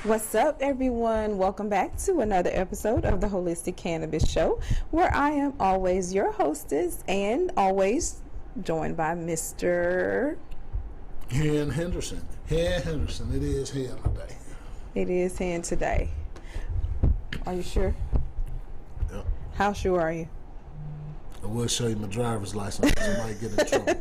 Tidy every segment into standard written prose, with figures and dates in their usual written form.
What's up, everyone? Welcome back to another episode of the Holistic Cannabis Show, where I am always your hostess and always joined by Mr. Hen Henderson. Hen Henderson. It is Hen today. It is Hen today. Are you sure? Yep. How sure are you? I will show you my driver's license so I might get in trouble.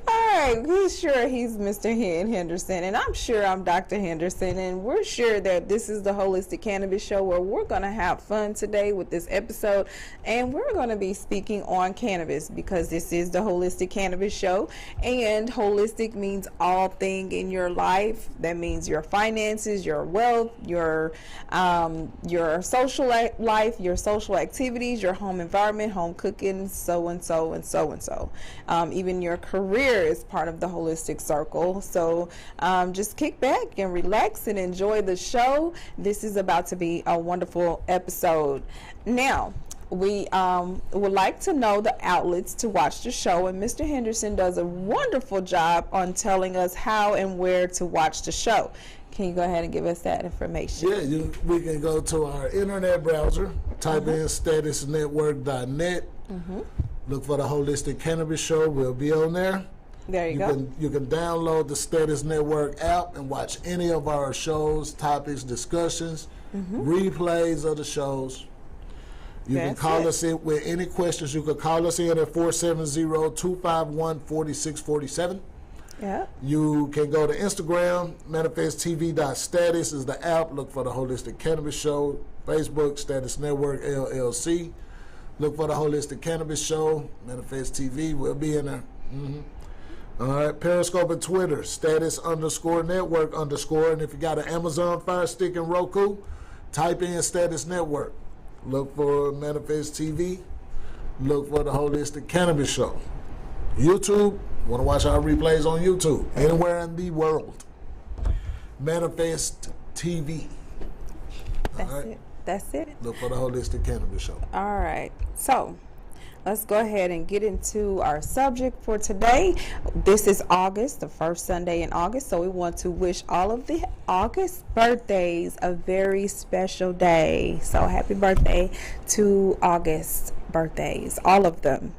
All right, he's sure he's Mr. Hen Henderson, and I'm sure I'm Dr. Henderson, and we're sure that this is the Holistic Cannabis Show where we're going to have fun today with this episode, and we're going to be speaking on cannabis because this is the Holistic Cannabis Show, and holistic means all thing in your life. That means your finances, your wealth, your social life, your social activities, your home environment, home cooking, so and so and so and so. Even your career is part of the holistic circle. So just kick back and relax and enjoy the show. This is about to be a wonderful episode. Now, we would like to know the outlets to watch the show, and Mr. Henderson does a wonderful job on telling us how and where to watch the show. Can you go ahead and give us that information? Yeah, we can go to our internet browser, type in statusnetwork.net, look for the Holistic Cannabis Show. We'll be on there. There you go. You can download the Status Network app and watch any of our shows, topics, discussions, replays of the shows. You can call us in with any questions. You can call us in at 470-251-4647. Yeah. You can go to Instagram, manifesttv.status is the app. Look for the Holistic Cannabis Show. Facebook, Status Network, LLC. Look for the Holistic Cannabis Show, Manifest TV. We'll be in there. All right. Periscope and Twitter, status_network_. And if you got an Amazon Fire Stick and Roku, type in Status Network. Look for Manifest TV. Look for the Holistic Cannabis Show. YouTube, want to watch our replays on YouTube, anywhere in the world. Manifest TV. That's it. That's it. Look for the Holistic Cannabis Show. All right. So let's go ahead and get into our subject for today. This is August, the first Sunday in August. So we want to wish all of the August birthdays a very special day. So happy birthday to August birthdays, all of them.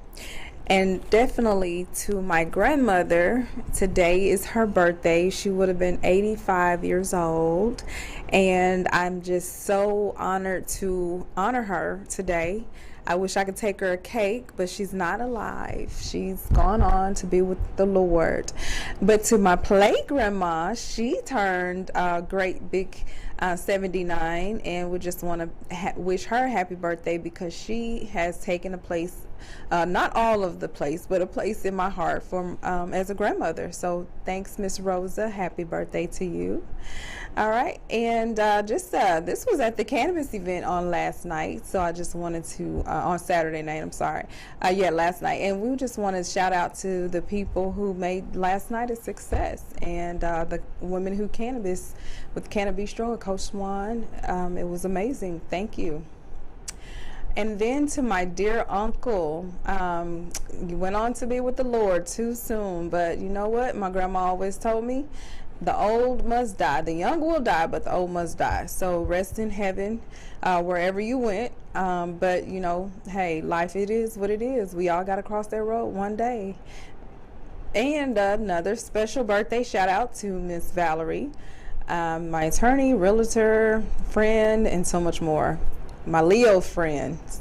And definitely to my grandmother, today is her birthday. She would have been 85 years old. And I'm just so honored to honor her today. I wish I could take her a cake, but she's not alive. She's gone on to be with the Lord. But to my play grandma, she turned great big 79, and we just want to wish her a happy birthday because she has taken a place, not all of the place, but a place in my heart from as a grandmother. So thanks, Miss Rosa. Happy birthday to you. All right, and this was at the cannabis event on last night, so I just wanted to on Saturday night. I'm sorry, last night, and we just want to shout out to the people who made last night a success, and the women who cannabis with Cannabis Stroke, Coach Swan. It was amazing. Thank you. And then to my dear uncle, you went on to be with the Lord too soon, but you know what? My grandma always told me, the old must die. The young will die, but the old must die. So rest in heaven wherever you went. But, you know, hey, life, it is what it is. We all got to cross that road one day. And another special birthday shout out to Miss Valerie, my attorney, realtor, friend, and so much more. My Leo friends.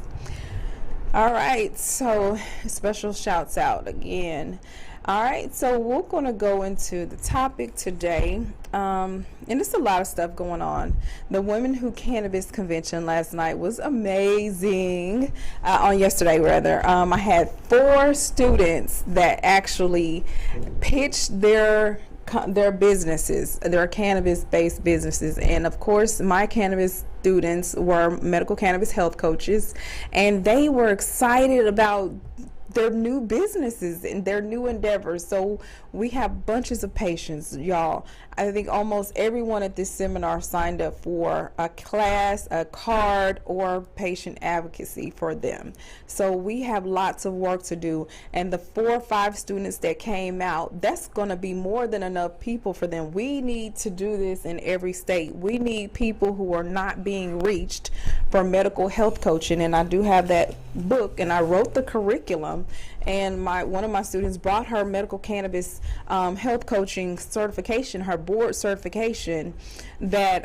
All right, so special shouts out again. All right, so we're going to go into the topic today, and there's a lot of stuff going on. The Women Who Cannabis Convention last night was amazing, on yesterday rather. I had 4 students that actually pitched their businesses, their cannabis-based businesses, and of course my cannabis students were medical cannabis health coaches, and they were excited about their new businesses and their new endeavors. So we have bunches of patients, y'all. I think almost everyone at this seminar signed up for a class, a card, or patient advocacy for them. So we have lots of work to do, and the 4 or 5 students that came out, that's going to be more than enough people for them. We need to do this in every state. We need people who are not being reached for medical health coaching, and I do have that book, and I wrote the curriculum, and one of my students brought her medical cannabis health coaching certification, her board certification that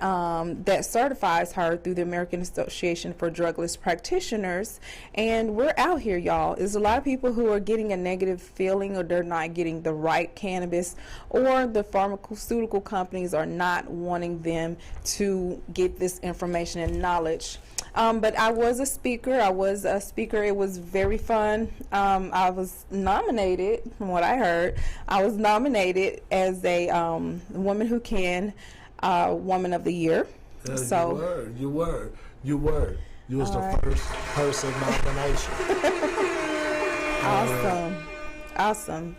that certifies her through the American Association for Drugless Practitioners. And we're out here, y'all. There's a lot of people who are getting a negative feeling, or they're not getting the right cannabis, or the pharmaceutical companies are not wanting them to get this information and knowledge. But I was a speaker. It was very fun. I was nominated, from what I heard, I was nominated as a Woman Who Can Woman of the Year. So you were. You was the first person nomination. Awesome.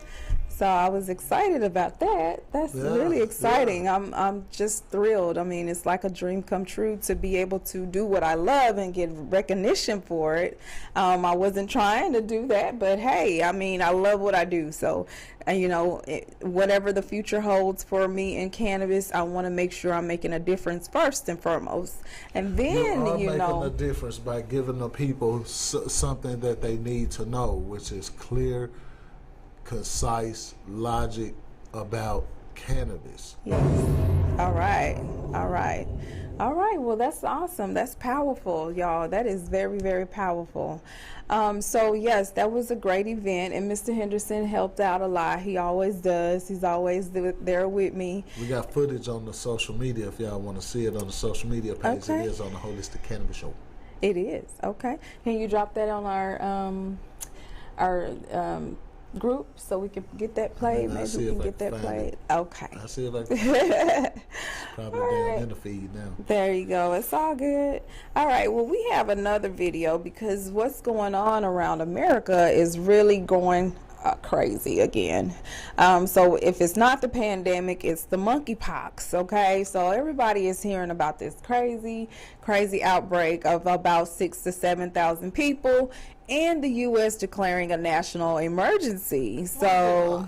So I was excited about that. That's really exciting. Yeah. I'm just thrilled. I mean, it's like a dream come true to be able to do what I love and get recognition for it. I wasn't trying to do that, but hey, I mean, I love what I do. So, whatever the future holds for me in cannabis, I want to make sure I'm making a difference first and foremost. And then, making a difference by giving the people something that they need to know, which is clear, concise logic about cannabis. Yes. All right. Well, that's awesome. That's powerful, y'all. That is very, very powerful. So yes, that was a great event, and Mr. Henderson helped out a lot. He always does. He's always there with me. We got footage on the social media if y'all want to see it on the social media page. Okay. It is on the Holistic Cannabis Show. It is. Okay. Can you drop that on our group so we can get that played? Maybe we can get that played. Okay. I'll see if I can. Probably down in the feed now. There you go. It's all good. All right. Well, we have another video because what's going on around America is really going crazy again. So if it's not the pandemic, it's the monkey pox. Okay. So everybody is hearing about this crazy outbreak of about 6,000 to 7,000 people, and the U.S. declaring a national emergency. So,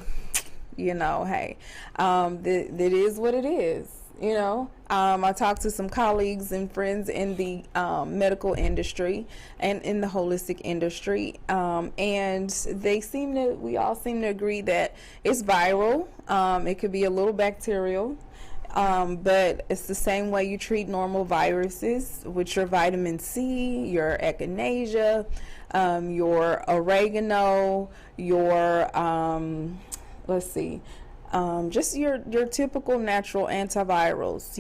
hey, that is what it is. I talked to some colleagues and friends in the medical industry and in the holistic industry, and we all seem to agree that it's viral. It could be a little bacterial. But it's the same way you treat normal viruses with your vitamin C, your echinacea, your oregano, your just your typical natural antivirals.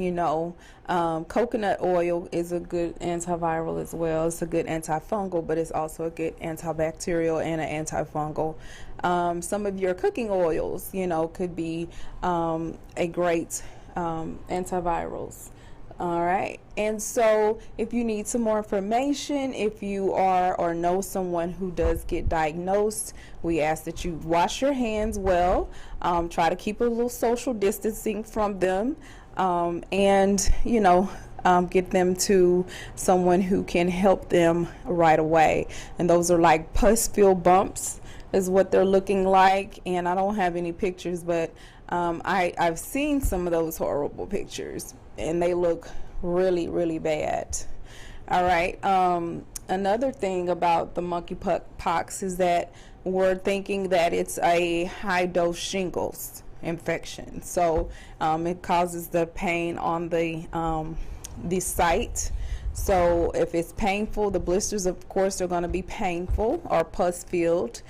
Coconut oil is a good antiviral as well. It's a good antifungal, but it's also a good antibacterial and an antifungal. Some of your cooking oils, could be a great antivirals. All right. And so if you need some more information, if you are or know someone who does get diagnosed, we ask that you wash your hands well, try to keep a little social distancing from them, and get them to someone who can help them right away. And those are like pus-filled bumps is what they're looking like. And I don't have any pictures, but I've seen some of those horrible pictures, and they look really, really bad. All right. Another thing about the monkey pox is that we're thinking that it's a high dose shingles infection. So it causes the pain on the site. So if it's painful, the blisters, of course, are going to be painful or pus-filled.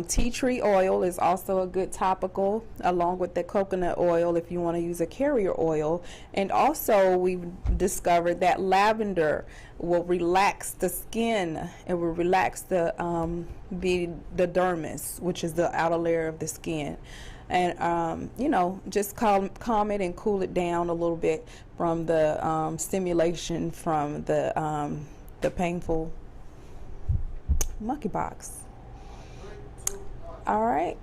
Tea tree oil is also a good topical, along with the coconut oil if you want to use a carrier oil. And also, we've discovered that lavender will relax the skin. It will relax the dermis, which is the outer layer of the skin. And just calm it and cool it down a little bit from the stimulation from the painful monkeypox. All right.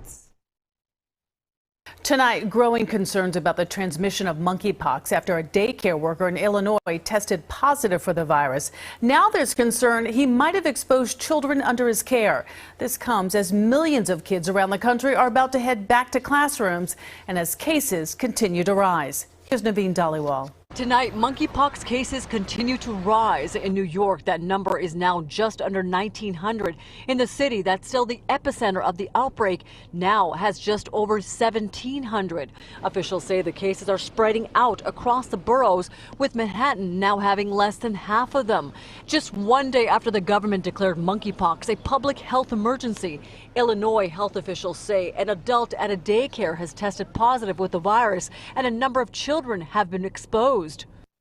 Tonight, growing concerns about the transmission of monkeypox after a daycare worker in Illinois tested positive for the virus. Now there's concern he might have exposed children under his care. This comes as millions of kids around the country are about to head back to classrooms and as cases continue to rise. Here's Naveen Dhaliwal. Tonight, monkeypox cases continue to rise. In New York, that number is now just under 1,900. In the city, that's still the epicenter of the outbreak, now has just over 1,700. Officials say the cases are spreading out across the boroughs, with Manhattan now having less than half of them. Just one day after the government declared monkeypox a public health emergency, Illinois health officials say an adult at a daycare has tested positive with the virus, and a number of children have been exposed.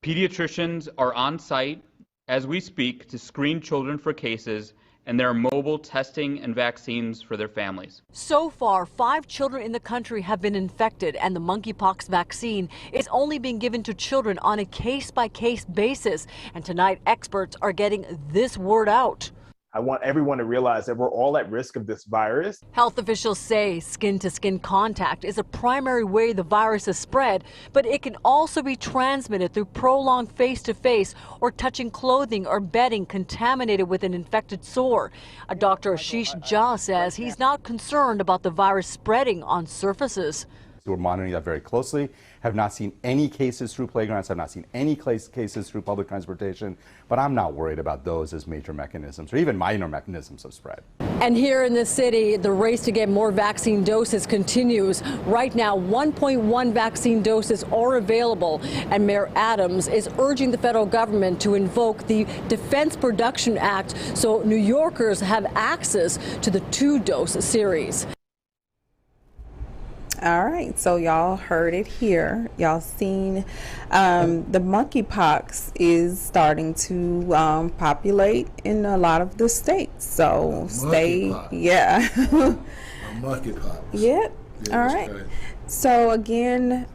Pediatricians are on site as we speak to screen children for cases, and there are mobile testing and vaccines for their families. So far, 5 children in the country have been infected, and the monkeypox vaccine is only being given to children on a case-by-case basis. And tonight, experts are getting this word out. I want everyone to realize that we're all at risk of this virus. Health officials say skin-to-skin contact is a primary way the virus is spread, but it can also be transmitted through prolonged face-to-face or touching clothing or bedding contaminated with an infected sore. A Dr. Ashish Jha says he's not concerned about the virus spreading on surfaces. We're monitoring that very closely. Have not seen any cases through playgrounds, have not seen any cases through public transportation, but I'm not worried about those as major mechanisms or even minor mechanisms of spread. And here in the city, the race to get more vaccine doses continues. Right now, 1.1 vaccine doses are available, and Mayor Adams is urging the federal government to invoke the Defense Production Act so New Yorkers have access to the 2-dose series. All right, so y'all heard it here. Y'all seen the monkeypox is starting to populate in a lot of the states. So stay, yeah. Monkeypox. Yep. Yeah, all right. Crazy. So again,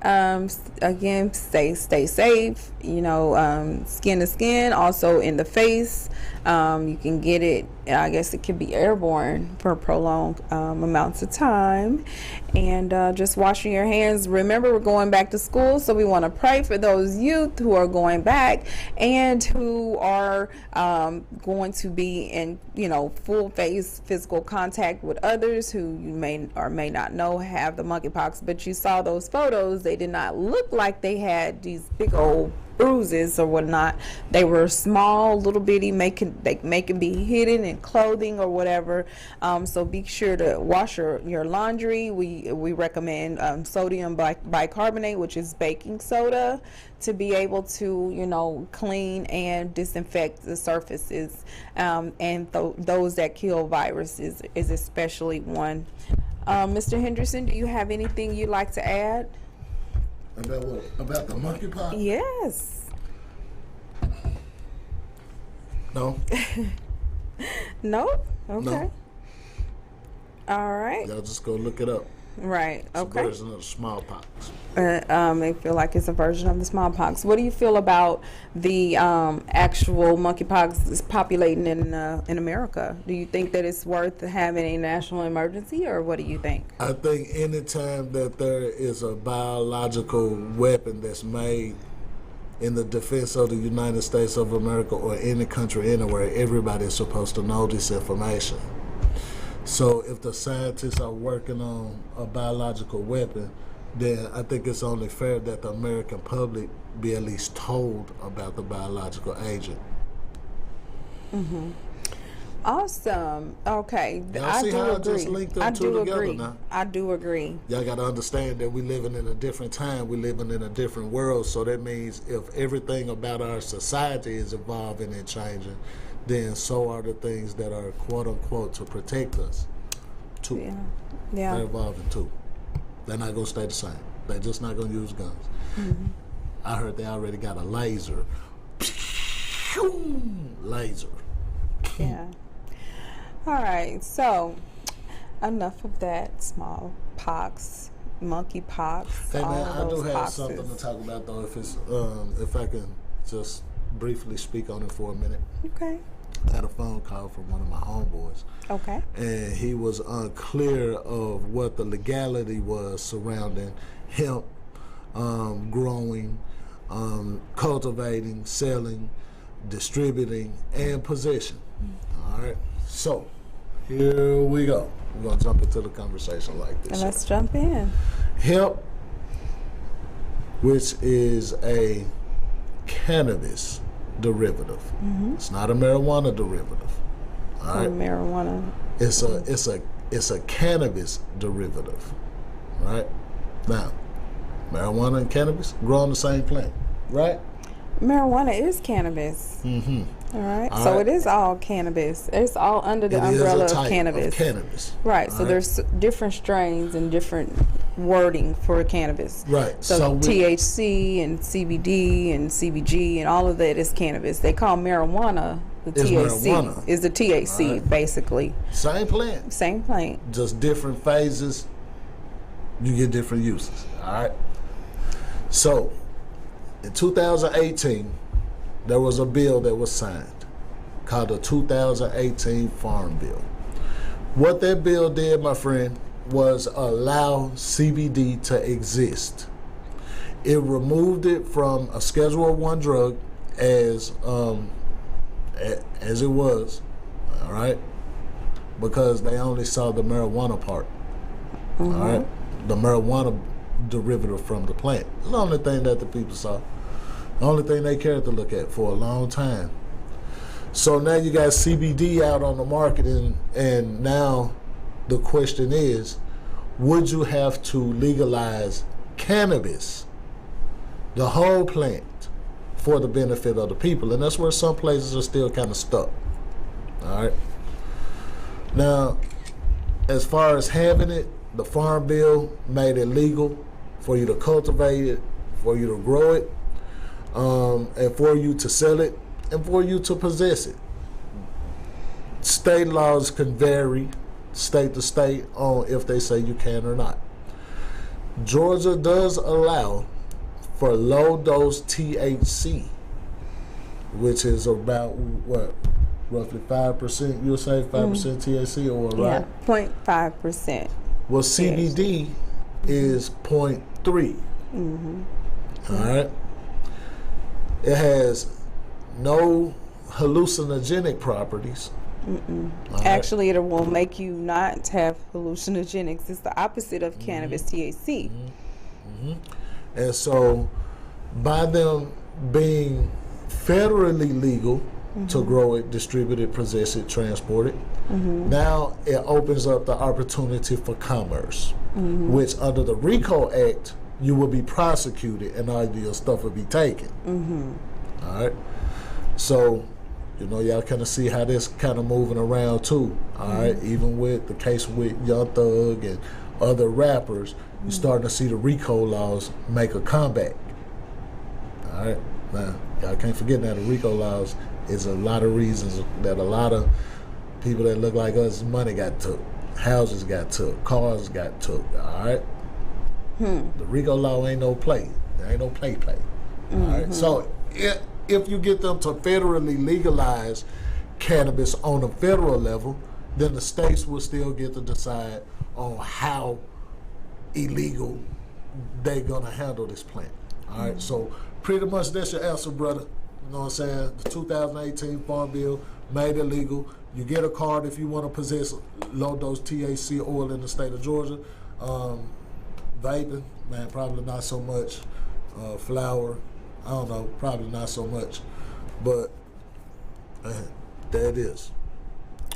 stay safe. You know, skin to skin. Also in the face. You can get it. I guess it can be airborne for prolonged amounts of time. And just washing your hands. Remember, we're going back to school, so we want to pray for those youth who are going back and who are going to be in, you know, full face physical contact with others who you may or may not know have the monkeypox. But you saw those photos; they did not look like they had these big old bruises or whatnot. They were small, little bitty, they can be hidden in clothing or whatever. So be sure to wash your laundry. We recommend sodium bicarbonate, which is baking soda, to be able to, you know, clean and disinfect the surfaces. And those that kill viruses is especially one. Mr. Henderson, do you have anything you'd like to add? About what? About the monkeypox? Yes. No. No? Okay. No. All right. Y'all just go look it up. Right. It's Okay. a version of the smallpox. They feel like it's a version of the smallpox. What do you feel about the actual monkeypox is populating in America? Do you think that it's worth having a national emergency, or what do you think? I think anytime that there is a biological weapon that's made in the defense of the United States of America or any country anywhere, everybody is supposed to know this information. So if the scientists are working on a biological weapon, then I think it's only fair that the American public be at least told about the biological agent. Mm-hmm. Awesome. Okay. Y'all I see do how I agree. just linked them I two do together agree. now? I do agree. Y'all got to understand that we're living in a different time. We're living in a different world. So that means if everything about our society is evolving and changing, then so are the things that are quote unquote to protect us too. Yeah. Yeah. They're evolving too. They're not gonna stay the same. They're just not gonna use guns. Mm-hmm. I heard they already got a laser. Laser. Yeah. All right. So enough of that smallpox, monkeypox. Hey man, I do have poxes. something to talk about though. If it's if I can just briefly speak on it for a minute. Okay. I had a phone call from one of my homeboys. Okay. And he was unclear of what the legality was surrounding hemp growing, cultivating, selling, distributing, and possession. All right. So here we go. We're gonna jump into the conversation like this. And let's jump in. Hemp, which is a cannabis derivative. It's not a marijuana derivative. All right. Marijuana. It's a cannabis derivative. Right? Now, marijuana and cannabis grow on the same plant, right? Marijuana is cannabis. All right. All So right. it is all cannabis. It's all under the It is a umbrella type of cannabis. cannabis. Right. All So right. there's different strains and different wording for cannabis. Right. So, we- THC and CBD and CBG and all of that is cannabis. They call marijuana the Is THC. marijuana. Is the THC Right. basically. same plant, Same plant. just different phases. You get different uses. All right. So, in 2018, there was a bill that was signed called the 2018 Farm Bill. What that bill did, my friend, was allow CBD to exist. It removed it from a Schedule 1 drug as it was, all right, because they only saw the marijuana part, all right, the marijuana derivative from the plant. It's the only thing that the people saw, the only thing they cared to look at for a long time. So now you got CBD out on the market, and now the question is, would you have to legalize cannabis, the whole plant, for the benefit of the people? And that's where some places are still kind of stuck. All right. Now, as far as having it, the Farm Bill made it legal for you to cultivate it, for you to grow it, and for you to sell it, and for you to possess it. State laws can vary state to state on if they say you can or not. Georgia does allow for low dose THC, which is about what, roughly 5%, you'll say 5% THC, or right? Yeah. 0.5%. Well, CBD is 0.3. All right. It has no hallucinogenic properties. All right. Actually, it will make you not have hallucinogenics. It's the opposite of cannabis THC. And so, by them being federally legal to grow it, distribute it, possess it, transport it, now it opens up the opportunity for commerce, which under the RICO Act, you will be prosecuted and all your stuff will be taken. All right. So, you know, y'all kind of see how this kind of moving around too. All right. Even with the case with Young Thug and other rappers, you're starting to see the RICO laws make a comeback. All right. Now, y'all can't forget now the RICO laws is a lot of reasons that a lot of people that look like us, money got took, houses got took, cars got took. All right. The RICO law ain't no play. There ain't no play. All right. So if you get them to federally legalize cannabis on a federal level, then the states will still get to decide on how illegal they're gonna handle this plant. All right. So pretty much that's your answer, brother. You know what I'm saying? The 2018 Farm Bill made it legal. You get a card if you want to possess low dose THC oil in the state of Georgia. Vaping, man, probably not so much. Flower, I don't know, probably not so much. But man, there it is.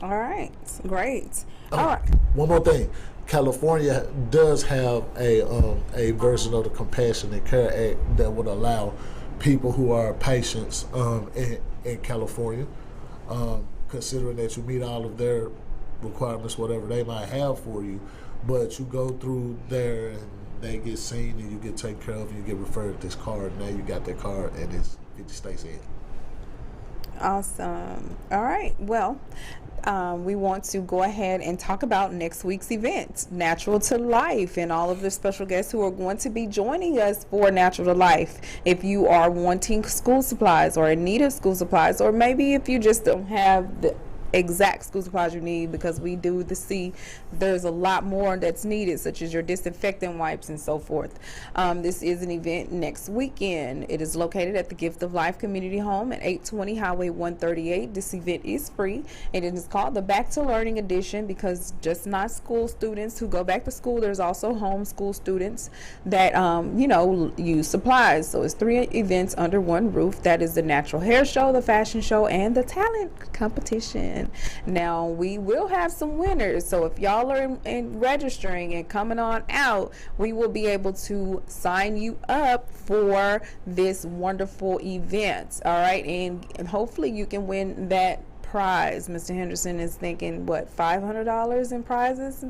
All right. Great. Oh, All right. one more thing. California does have a version of the Compassionate Care Act that would allow people who are patients in California, considering that you meet all of their requirements, whatever they might have for you, but you go through there and they get seen and you get taken care of and you get referred to this card. Now you got that card and it's 50 states in. Awesome. All right. Well, we want to go ahead and talk about next week's event, Natural to Life, and all of the special guests who are going to be joining us for Natural to Life. If you are wanting school supplies or in need of school supplies, or maybe if you just don't have the exact school supplies you need, because we do see there's a lot more that's needed, such as your disinfectant wipes and so forth. This is an event next weekend. It is located at the Gift of Life Community Home at 820 Highway 138. This event is free, and it is called the Back to Learning Edition, because just not school students who go back to school, there's also homeschool students that use supplies. So it's 3 events under one roof. That is the natural hair show, the fashion show, and the talent competition. Now we will have some winners, so if y'all are in registering and coming on out, we will be able to sign you up for this wonderful event. All right, and hopefully you can win that prize. Mr. Henderson is thinking, what, $500 in prizes?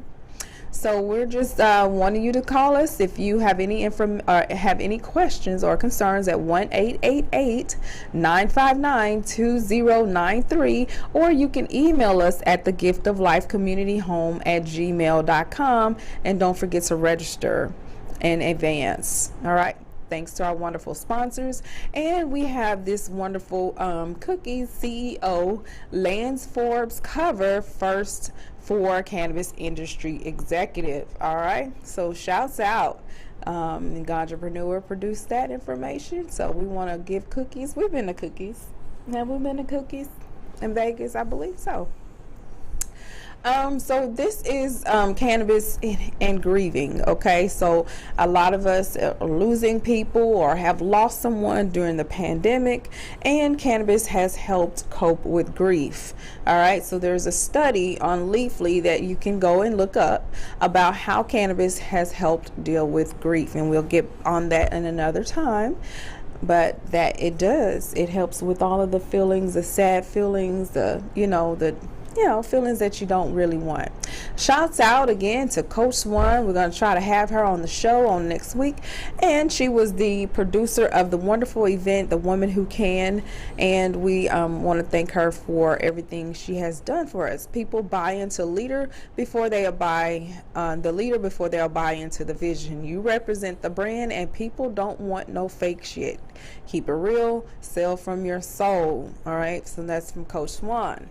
So we're just wanting you to call us if you have any have any questions or concerns at 1-888-959-2093, or you can email us at thegiftoflifecommunityhome@gmail.com, and don't forget to register in advance. All right. Thanks to our wonderful sponsors. And we have this wonderful cookies CEO, Lance Forbes cover, first for cannabis industry executive. All right, so shouts out. Ganjapreneur produced that information, so we want to give cookies. We've been to cookies. Have we been to cookies in Vegas? I believe so. So this is cannabis and grieving. Okay, so a lot of us are losing people or have lost someone during the pandemic, and cannabis has helped cope with grief. All right, so there's a study on Leafly that you can go and look up about how cannabis has helped deal with grief, and we'll get on that in another time. But that it does, it helps with all of the feelings, the sad feelings, the feelings that you don't really want. Shouts out again to Coach Swan. We're going to try to have her on the show on next week, and she was the producer of the wonderful event, The Woman Who Can, and we want to thank her for everything she has done for us. People buy into leader before they'll buy into the vision. You represent the brand, and people don't want no fake shit. Keep it real, sell from your soul. All right, so that's from Coach Swan.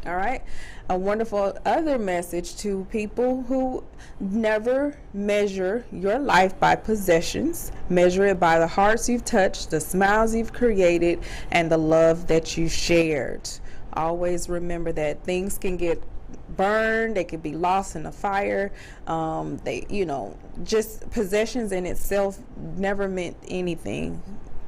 All right, a wonderful other message to people who never measure your life by possessions. Measure it by the hearts you've touched, the smiles you've created, and the love that you shared. Always remember that things can get burned, they could be lost in a fire. Just possessions in itself never meant anything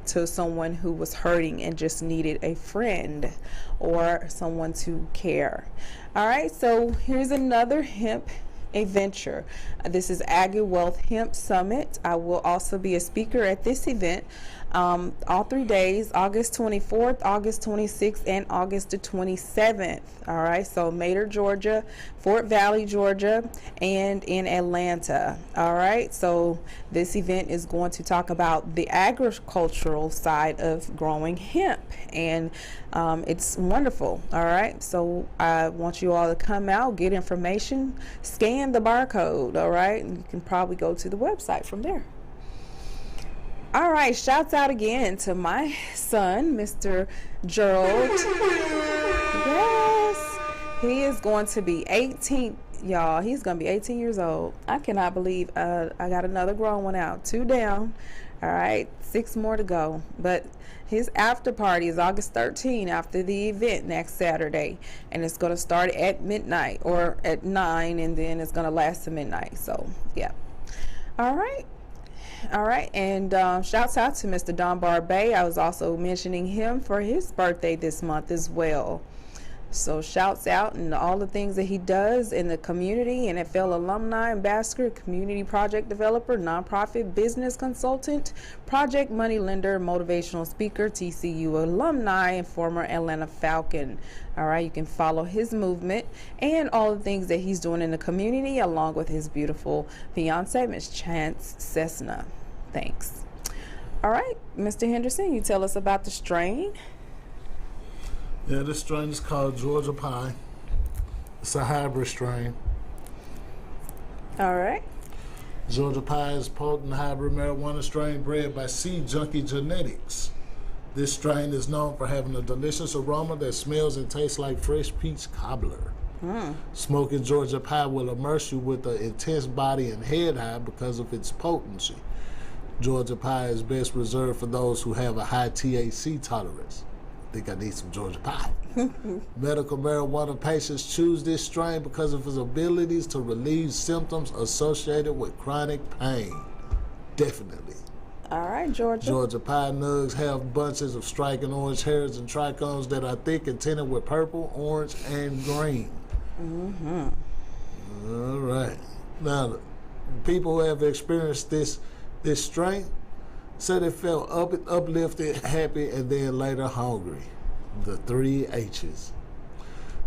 to someone who was hurting and just needed a friend or someone to care. All right, so here's another hemp adventure. This is Aggie Wealth Hemp Summit. I will also be a speaker at this event all 3 days, August 24th, August 26th, and August the 27th. All right, so Mater, Georgia, Fort Valley, Georgia, and in Atlanta. All right, so this event is going to talk about the agricultural side of growing hemp, and it's wonderful. All right, so I want you all to come out, get information, scan the barcode. All right, and you can probably go to the website from there. All right, shouts out again to my son, Mr. Gerald. Yes, he is going to be 18, y'all. He's going to be 18 years old. I cannot believe I got another grown one out. 2 down. All right, 6 more to go. But his after party is August 13th after the event next Saturday. And it's going to start at midnight or at 9, and then it's going to last to midnight. So, yeah. All right. All right, and shouts out to Mr. Don Barbay. I was also mentioning him for his birthday this month as well. So shouts out and all the things that he does in the community, NFL alumni, ambassador, community project developer, nonprofit business consultant, project money lender, motivational speaker, TCU alumni, and former Atlanta Falcon. All right, you can follow his movement and all the things that he's doing in the community, along with his beautiful fiance, Miss Chance Cessna. Thanks. All right, Mr. Henderson, you tell us about the strain. Yeah, this strain is called Georgia Pie. It's a hybrid strain. All right. Georgia Pie is a potent hybrid marijuana strain bred by Seed Junkie Genetics. This strain is known for having a delicious aroma that smells and tastes like fresh peach cobbler. Smoking Georgia Pie will immerse you with an intense body and head high because of its potency. Georgia Pie is best reserved for those who have a high THC tolerance. I think I need some Georgia Pie. Medical marijuana patients choose this strain because of its abilities to relieve symptoms associated with chronic pain. Definitely. All right, Georgia. Georgia Pie nugs have bunches of striking orange hairs and trichomes that are thick and tinted with purple, orange, and green. All right. Now, people who have experienced this strain say they felt uplifted, happy, and then later hungry. The 3 H's.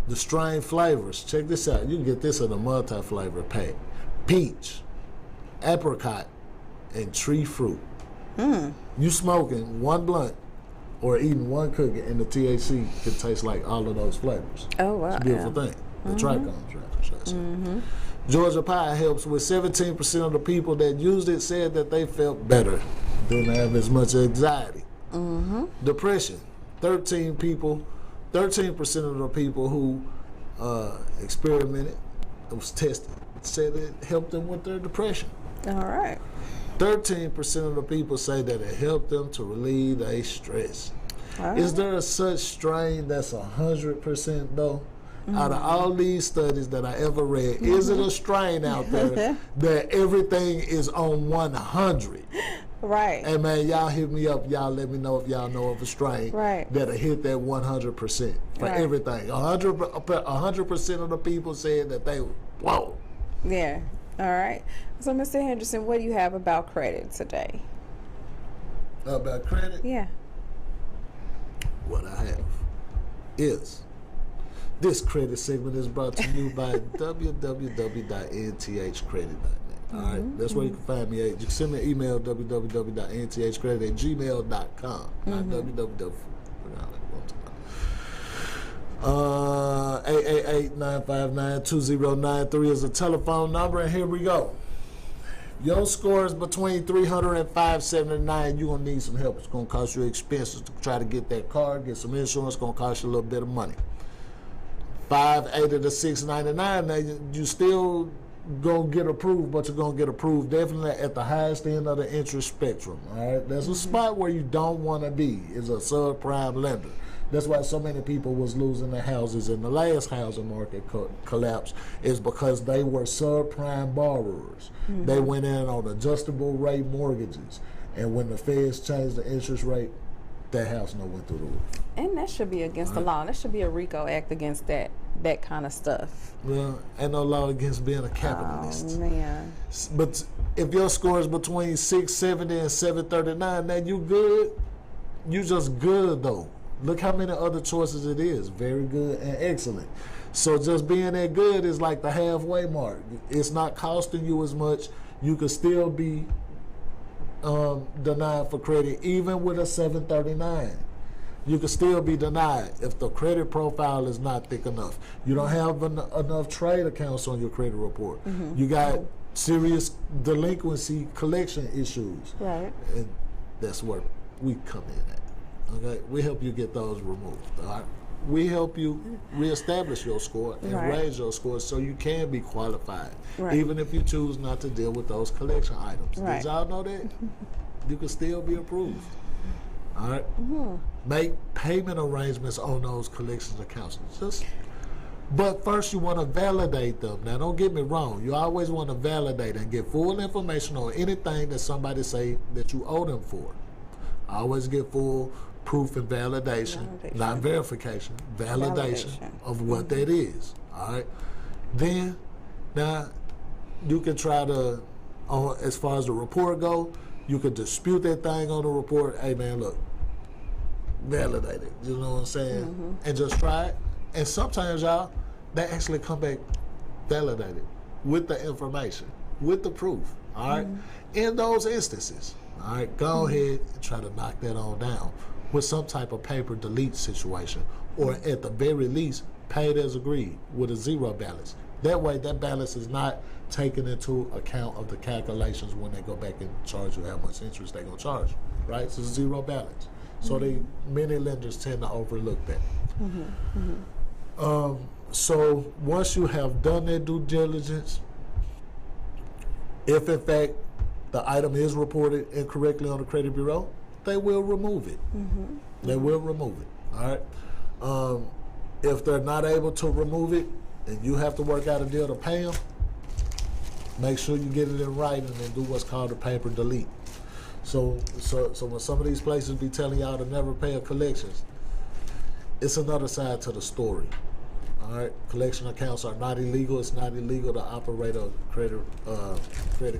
The strain flavors. Check this out. You can get this in a multi-flavor pack. Peach, apricot, and tree fruit. You smoking one blunt or eating one cookie and the THC can taste like all of those flavors. Oh, wow. It's a beautiful thing. The trichomes, right? Should I say. Georgia Pie helps with 17% of the people that used it said that they felt better. Didn't have as much anxiety. Depression. 13% of the people who experimented, it was tested, said it helped them with their depression. All right. 13% of the people say that it helped them to relieve their stress. Is there a such strain that's 100% though? Out of all these studies that I ever read, is it a strain out there that everything is on 100? Right. Hey man, y'all hit me up. Y'all let me know if y'all know of a strain that'll hit that 100% for everything. 100% of the people said that they, whoa. Yeah. All right. So, Mr. Henderson, what do you have about credit today? About credit? Yeah. What I have is, this credit segment is brought to you by www.nthcredit.net. All right, that's where you can find me. You can send me an email, www.nthcredit@gmail.com. Not www. 888-959-2093 is a telephone number, and here we go. Your score is between 300 and 579. You're going to need some help. It's going to cost you expenses to try to get that car, get some insurance. It's going to cost you a little bit of money. 580 to 699. Now, you still going to get approved, but you're going to get approved definitely at the highest end of the interest spectrum. All right, there's a spot where you don't want to be, is a subprime lender. That's why so many people was losing their houses in the last housing market collapse, is because they were subprime borrowers. They went in on adjustable rate mortgages, and when the feds changed the interest rate, that house went through the roof. And that should be against the law. That should be a RICO act against that kind of stuff. Well, ain't no law against being a capitalist. Oh, man. But if your score is between 670 and 739, now you good. You just good though. Look how many other choices it is. Very good and excellent. So just being that good is like the halfway mark. It's not costing you as much. You could still be denied for credit even with a 739. You could still be denied if the credit profile is not thick enough. You don't have enough trade accounts on your credit report. You got serious delinquency collection issues. Right. And that's where we come in at. Okay, we help you get those removed. All right, we help you reestablish your score and raise your score so you can be qualified, even if you choose not to deal with those collection items. Did y'all know that? You can still be approved. All right, make payment arrangements on those collections accounts. But first, you want to validate them. Now, don't get me wrong. You always want to validate and get full information on anything that somebody say that you owe them for. I always get full proof and validation, not verification, validation of what that is. All right. Then, now, you can try to, as far as the report go, you could dispute that thing on the report. Hey, man, look, validate it. You know what I'm saying? And just try it. And sometimes, y'all, they actually come back validated with the information, with the proof. All right. In those instances, all right, go ahead and try to knock that on down. with some type of paper delete situation, or at the very least, paid as agreed with a zero balance. That way, that balance is not taken into account of the calculations when they go back and charge you how much interest they're going to charge you, right? So zero balance. So many lenders tend to overlook that. So once you have done that due diligence, if in fact the item is reported incorrectly on the credit bureau, they will remove it. They will remove it. All right. If they're not able to remove it and you have to work out a deal to pay them, make sure you get it in writing and do what's called a paper delete. So when some of these places be telling y'all to never pay a collections, it's another side to the story. All right, collection accounts are not illegal. It's not illegal to operate a credit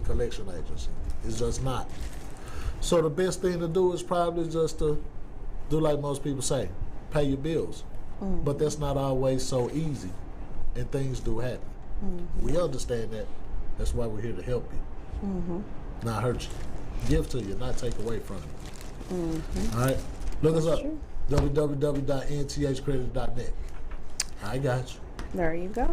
collection agency. It's just not. So the best thing to do is probably just to do like most people say, pay your bills. But that's not always so easy, and things do happen. We understand that. That's why we're here to help you, not hurt you. Give to you, not take away from you. All right, look us up, www.nthcredit.net. I got you. There you go.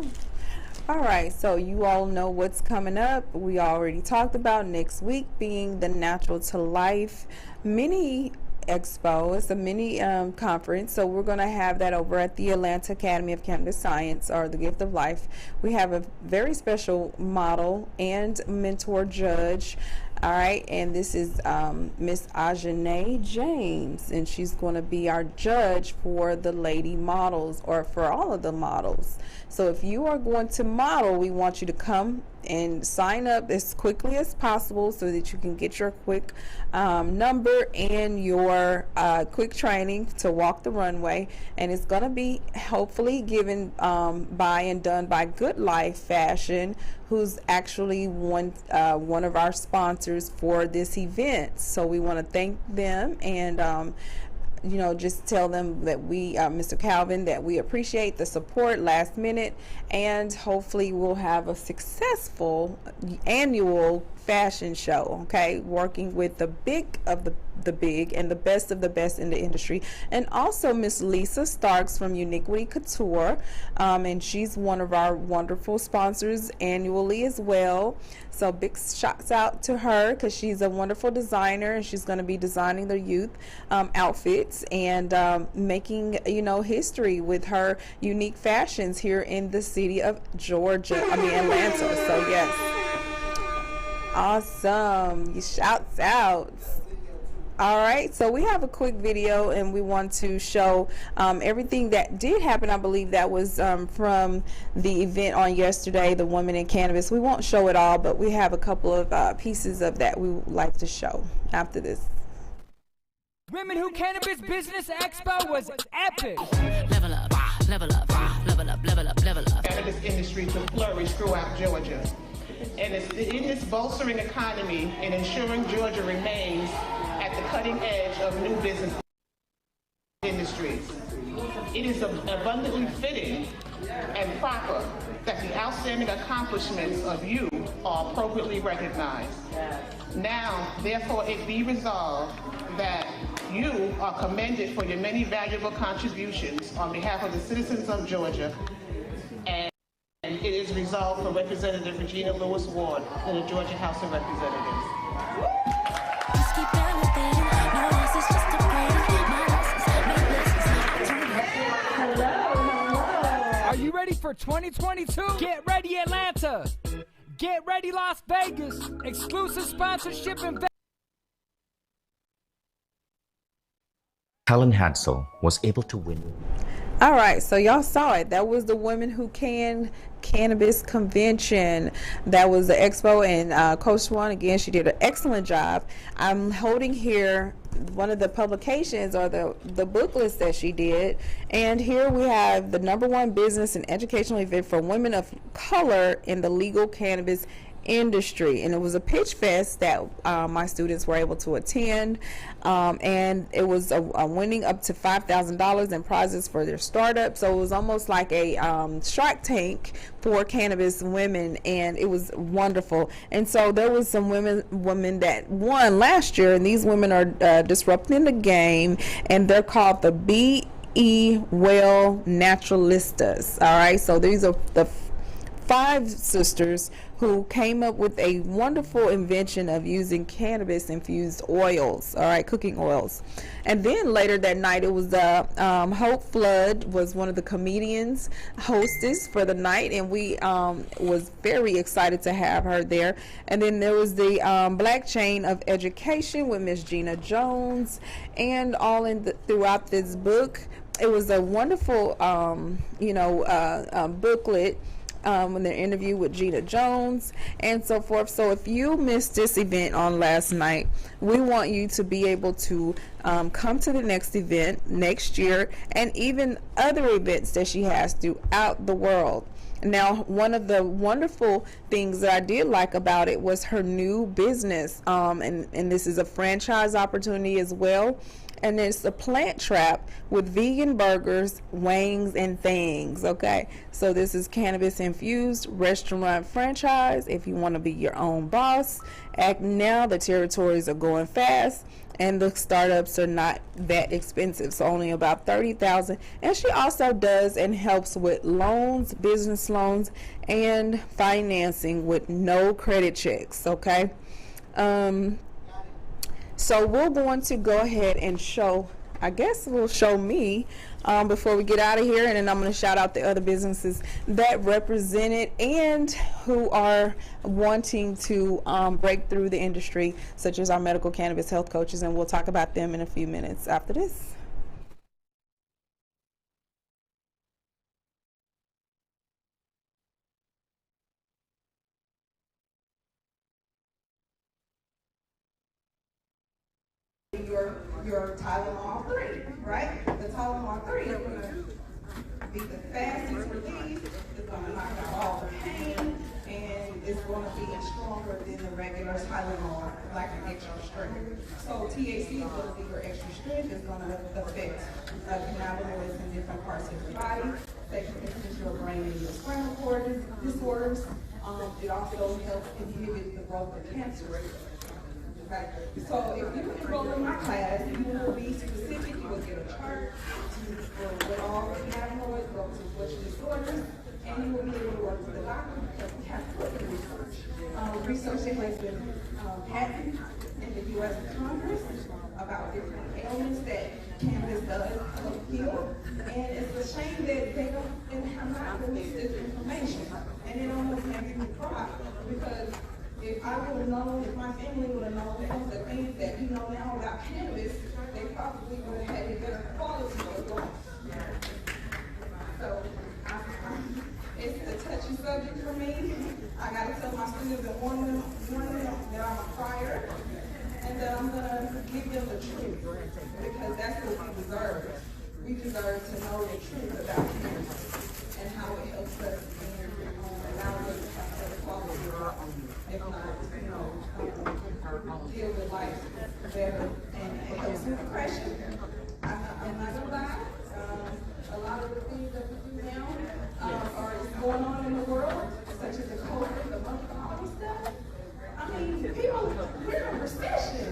All right, so you all know what's coming up. We already talked about next week being the Natural to Life mini expo. It's a mini conference, so we're going to have that over at the Atlanta Academy of Cannabis Science, or the Gift of Life. We have a very special model and mentor judge. All right, and this is Miss Ajane James, and she's going to be our judge for the lady models, or for all of the models. So if you are going to model, we want you to come and sign up as quickly as possible so that you can get your quick number and your quick training to walk the runway. And it's going to be hopefully given by and done by Good Life Fashion, who's actually one of our sponsors for this event. So we want to thank them, and you know, just tell them that we, Mr. Calvin, that we appreciate the support last minute, and hopefully we'll have a successful annual fashion show, okay, working with the big of the big and the best of the best in the industry. And also Miss Lisa Starks from Uniquity Couture, and she's one of our wonderful sponsors annually as well. So big shots out to her, because she's a wonderful designer, and she's going to be designing the youth outfits and making, you know, history with her unique fashions here in the city of Atlanta. So yes, awesome. Shouts out. All right, so we have a quick video, and we want to show everything that did happen. I believe that was from the event on yesterday, the Women in Cannabis. We won't show it all, but we have a couple of pieces of that we would like to show after this. Women Who Cannabis Business Expo was epic. Level up, level up, level up, level up, level up. Cannabis industry to flourish throughout Georgia. And it is bolstering economy and ensuring Georgia remains at the cutting edge of new business industries. It is abundantly fitting and proper that the outstanding accomplishments of you are appropriately recognized. Now, therefore, it be resolved that you are commended for your many valuable contributions on behalf of the citizens of Georgia, and it is resolved for Representative Regina Lewis Ward in the Georgia House of Representatives. Are you ready for 2022? Get ready, Atlanta. Get ready, Las Vegas. Exclusive sponsorship and Helen Hansel was able to win. All right, so y'all saw it. That was the Women Who Can Cannabis Convention. That was the expo, and Coach Swan, again, she did an excellent job. I'm holding here one of the publications, or the booklets that she did, and here we have the #1 business and educational event for women of color in the legal cannabis industry. And it was a pitch fest that my students were able to attend, and it was a winning up to $5,000 in prizes for their startup. So it was almost like a Shark Tank for cannabis women, and it was wonderful. And so there was some women that won last year, and these women are disrupting the game, and they're called the Well Naturalistas. All right, so these are the 5 sisters who came up with a wonderful invention of using cannabis infused oils, all right, cooking oils. And then later that night, it was Hope Flood was one of the comedians hostess for the night, and we was very excited to have her there. And then there was the Black Chain of Education with Miss Gina Jones, and all throughout this book. It was a wonderful booklet, in their interview with Gina Jones and so forth. So if you missed this event on last night, we want you to be able to come to the next event next year, and even other events that she has throughout the world. Now, one of the wonderful things that I did like about it was her new business, and this is a franchise opportunity as well. And it's a Plant Trap with vegan burgers, wings, and things. Okay, so this is cannabis infused restaurant franchise. If you want to be your own boss, act now. The territories are going fast, and the startups are not that expensive. So only about $30,000. And she also does and helps with loans, business loans, and financing with no credit checks. Okay. So we're going to go ahead and show, I guess we'll show me before we get out of here, and then I'm going to shout out the other businesses that represented and who are wanting to break through the industry, such as our medical cannabis health coaches, and we'll talk about them in a few minutes after this. Your Tylenol 3, right? The Tylenol 3 is going to be the fastest release. It's going to knock out all the pain, and it's going to be stronger than the regular Tylenol, like an extra strength. So THC is going to be your extra strength. It's going to affect cannabinoids in different parts of your body. That can influence your brain and your spinal cord disorders. It also helps inhibit the growth of cancer. Okay. So if you enroll in my class, you will be specific. You will get a chart with all the cannabinoids, go to which disorders, and you will be able to work with the doctor because we have to look at research. Research that has been patented in the U.S. Congress about different ailments that cannabis does help heal. And it's a shame that they don't have not released this information. And it almost makes me cry because if I would have known, if my family would have known some of the things that we know now about cannabis, they probably would have had a better quality of life. So it's a touchy subject for me. I got to tell my students that one of them that I'm a crier, and that I'm going to give them the truth, because that's what we deserve. We deserve to know the truth about cannabis and how it helps us and allows us to have better quality of life. If not, deal with life better, and it helps with depression. I'm not gonna lie, a lot of the things that we do now are going on in the world, such as the COVID, the Monkey Pox stuff. I mean, people, we're in a recession.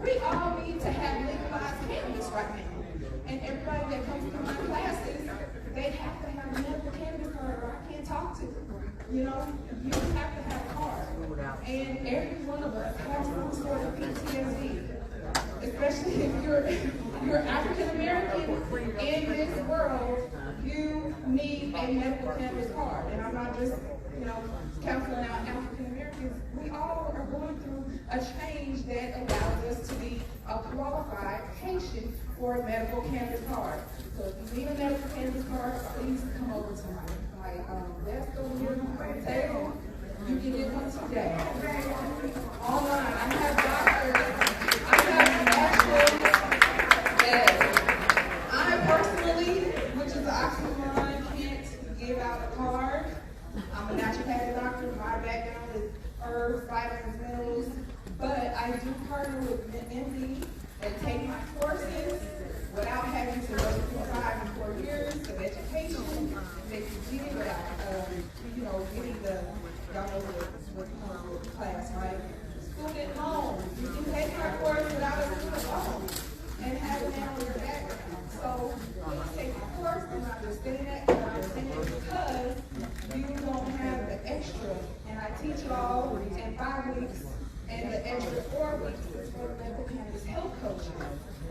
We all need to have legalized cannabis right now. And everybody that comes to my classes, they have to have a medical cannabis card, or I can't talk to them. You know, you have to have a card. And every one of us has some sort of PTSD, especially if you're African American in this world. You need a medical cannabis card. And I'm not just, counseling out African Americans. We all are going through a change that allows us to be a qualified patient for a medical cannabis card. So if you need a medical cannabis card, please come over to my desk over here on the table. You can get one today. Online, I have doctors. I have actual I personally, which is the oxymoron, can't give out a card. I'm a naturopathic doctor. My background is herbs, vitamins, minerals, but I do partner with MD and take my courses without having to go through 5 and 4 years of education. They can get it without, getting the, y'all know what comes with the class, right? Student loans. You can take my course without a student loan and have it on your background. So please take my course and understand that, because you don't have the extra. And I teach you all in 5 weeks, and the extra 4 weeks is for the medical cannabis health coaching,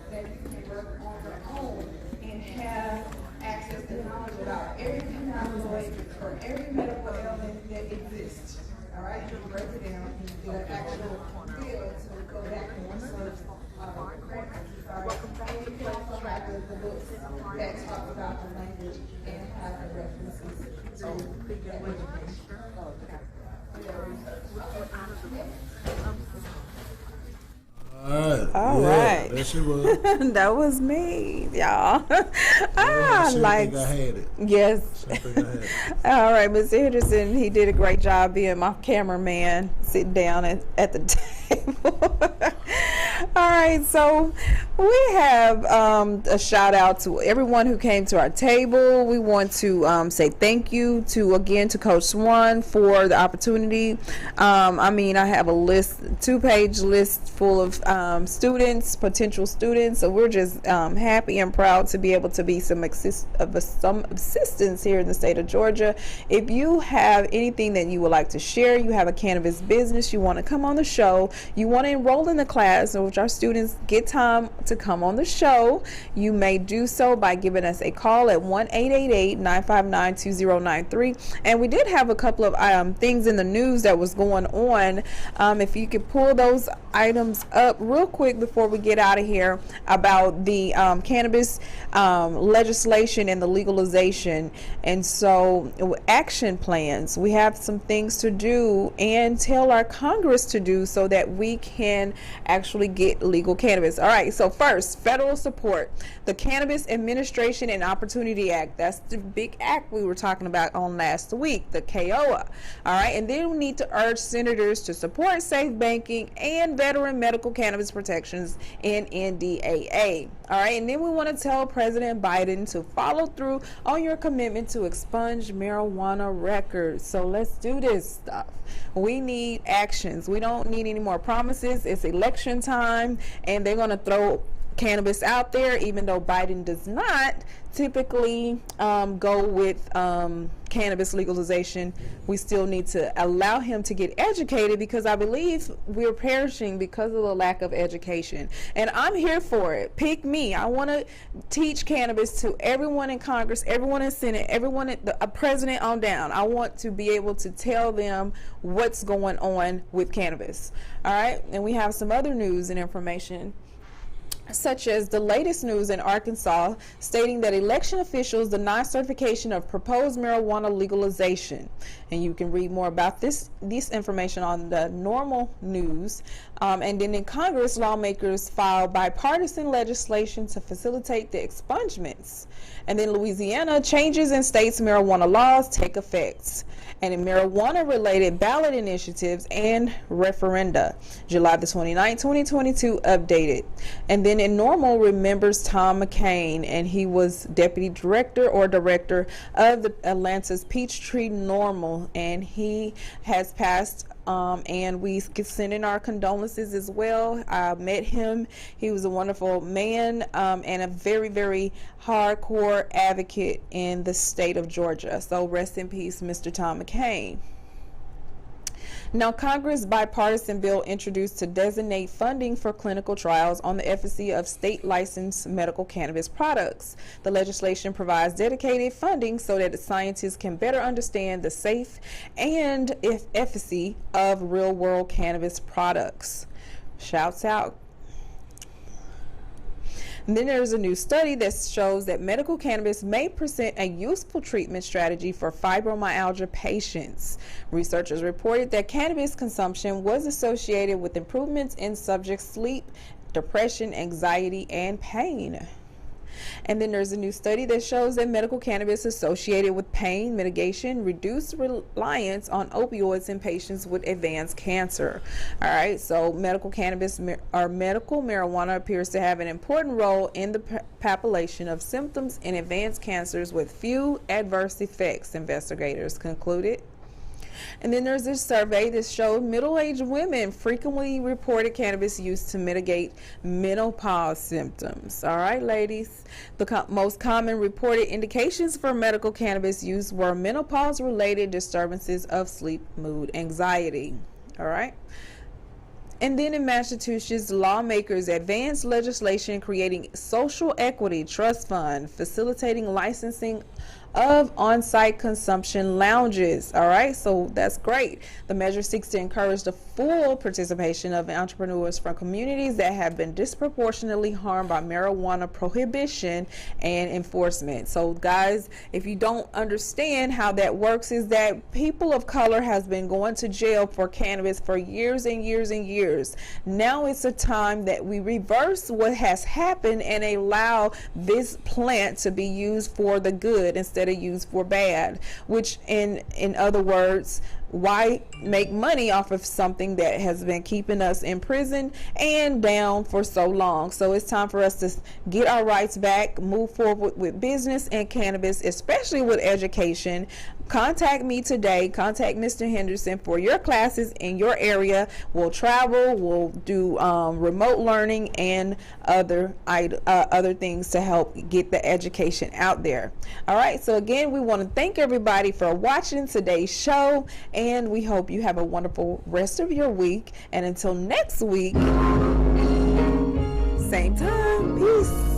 that you can work on your own and have access to knowledge about every cannabinoid or every medical ailment that exists. All right, you break it down, do an actual deal to go back and research references. All right, and you can also have the books that talk about the language and have the references to that All right. There she was. That was me, y'all. I had it. Yes. I had it. All right, Mr. Henderson, he did a great job being my cameraman, sitting down at the table. All right, so we have a shout out to everyone who came to our table. We want to say thank you to Coach Swan for the opportunity. I have a list, 2-page list full of students, potential students. So we're just happy and proud to be able to be some assistance here in the state of Georgia. If you have anything that you would like to share, you have a cannabis business, you want to come on the show, you want to enroll in the class, in which our students get time to come on the show, you may do so by giving us a call at 1-888-959-2093. And we did have a couple of things in the news that was going on. If you could pull those items up real quick before we get out of here, about the cannabis legislation and the legalization. And so action plans, we have some things to do and tell our Congress to do so that we can actually get legal cannabis. All right, so first, federal support. The Cannabis Administration and Opportunity Act, that's the big act we were talking about on last week, the KOA. All right, and then we need to urge senators to support safe banking and veteran medical cannabis protections in NDAA. All right, and then we want to tell President Biden to follow through on your commitment to expunge marijuana records. So let's do this stuff. We need actions. We don't need any more promises. It's election time, and they're going to throw cannabis out there, even though Biden does not typically go with cannabis legalization. We still need to allow him to get educated, because I believe we're perishing because of the lack of education. And I'm here for it. Pick me. I want to teach cannabis to everyone in Congress, everyone in Senate, everyone at the president on down. I want to be able to tell them what's going on with cannabis. All right, and we have some other news and information, such as the latest news in Arkansas stating that election officials deny certification of proposed marijuana legalization. And you can read more about this information on the normal news. And then in Congress, lawmakers filed bipartisan legislation to facilitate the expungements. And then Louisiana, changes in states' marijuana laws take effect. And in marijuana-related ballot initiatives and referenda, July the 29th, 2022, updated. And then in normal, remembers Tom McCain, and he was deputy director of the Atlanta's Peachtree Normal, and he has passed. And we send in our condolences as well. I met him. He was a wonderful man and a very, very hardcore advocate in the state of Georgia. So rest in peace, Mr. Tom McCain. Now, Congress bipartisan bill introduced to designate funding for clinical trials on the efficacy of state licensed medical cannabis products. The legislation provides dedicated funding so that scientists can better understand the safe and efficacy of real world cannabis products. Shouts out. And then there's a new study that shows that medical cannabis may present a useful treatment strategy for fibromyalgia patients. Researchers reported that cannabis consumption was associated with improvements in subjects' sleep, depression, anxiety, and pain. And then there's a new study that shows that medical cannabis associated with pain mitigation, reduced reliance on opioids in patients with advanced cancer. All right, so medical cannabis or medical marijuana appears to have an important role in the population of symptoms in advanced cancers with few adverse effects, investigators concluded. And then there's this survey that showed middle-aged women frequently reported cannabis use to mitigate menopause symptoms. All right, ladies. The most common reported indications for medical cannabis use were menopause-related disturbances of sleep, mood, anxiety. All right. And then in Massachusetts, lawmakers advanced legislation creating social equity trust fund, facilitating licensing of on-site consumption lounges. All right, so that's great. The measure seeks to encourage the full participation of entrepreneurs from communities that have been disproportionately harmed by marijuana prohibition and enforcement. So guys, if you don't understand how that works, is that people of color has been going to jail for cannabis for years and years and years. Now it's a time that we reverse what has happened and allow this plant to be used for the good instead of used for bad, which in other words, why make money off of something that has been keeping us in prison and down for so long? So it's time for us to get our rights back, move forward with business and cannabis, especially with education. Contact me today. Contact Mr. Henderson for your classes in your area. We'll travel, we'll do remote learning and other things to help get the education out there. All right, so again, we want to thank everybody for watching today's show, and we hope you have a wonderful rest of your week. And until next week, same time, peace.